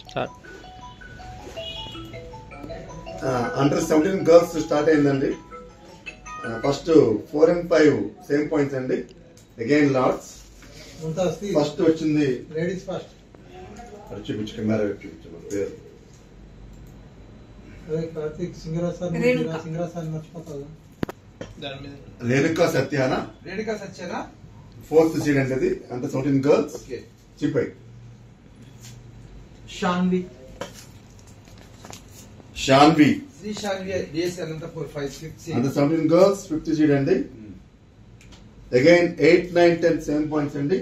Start. Under 17 girls start అయిందండి. First 4 and 5 same points అండి. Again lots. First వచ్చింది ladies first. చూపించు, camera చూపించు పేరు. కార్తీక్ సింగరాసాన్ మర్చిపోతావు. రేణుకా సత్యానా, రేణుకా సత్యనా 4th సీడ్ అండి. అది అండర్ 17 గర్ల్స్. చెప్పాయి. Shanvi Shanvi Sri Shanvi DS Anantapur 5th seed. Under 17 girls 5th seed అండి. అగైన్ 8, 9, 10 సేమ్ పాయింట్స్ అండి.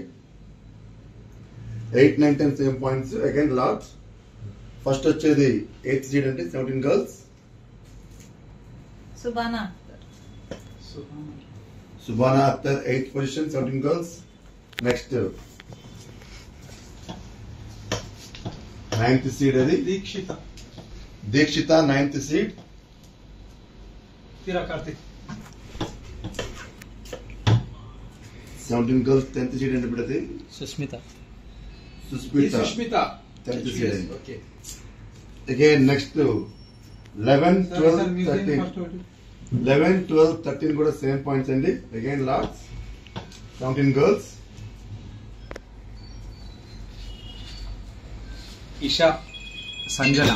8, 9, 10 same points. Again lots. First వచ్చేది 8th సీడ్ అండి 17 girls. Subana Akhtar 8th position 17 girls. Next 9th seed అది దీక్షిత 9th సీడ్. తీరా కార్తీక్ 17 గర్ల్స్ 10th సీడ్ అండి. ఇప్పుడు అది సుస్మిత 10th సీడ్ అండి. అగైన్ నెక్స్ట్ 11, 12, 13 కూడా సేమ్ పాయింట్స్ అండి. Again lords 17 girls. Esha Sanjana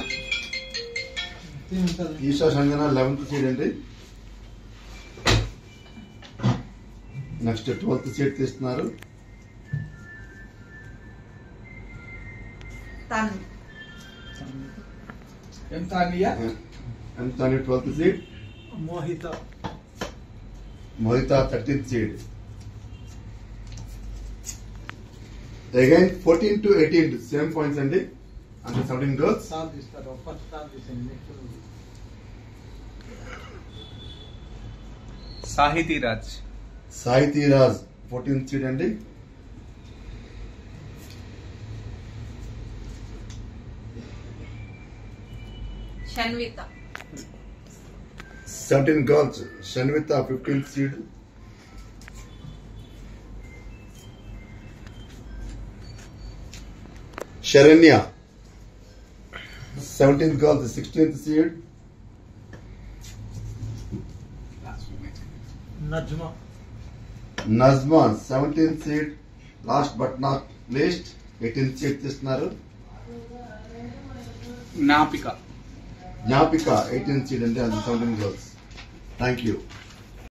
11th seed అండి. నెక్స్ట్ 12th సీడ్ తీస్తున్నారు. ఎంతానియా 12th seed. Mohita 13th seed. Again 14 to 18 same points అండి. అంటే 17 girls. Sahithi Raj 14th seed అండి. Shanvitha 17 girls. Shanvitha 15th seed. Saranya 17th girls 16th seed. Najma 17th seed. Last but not least 18th seed తీస్తున్నారు. జ్ఞాపిక 18th seed అండి. అది 17 girls. Thank you.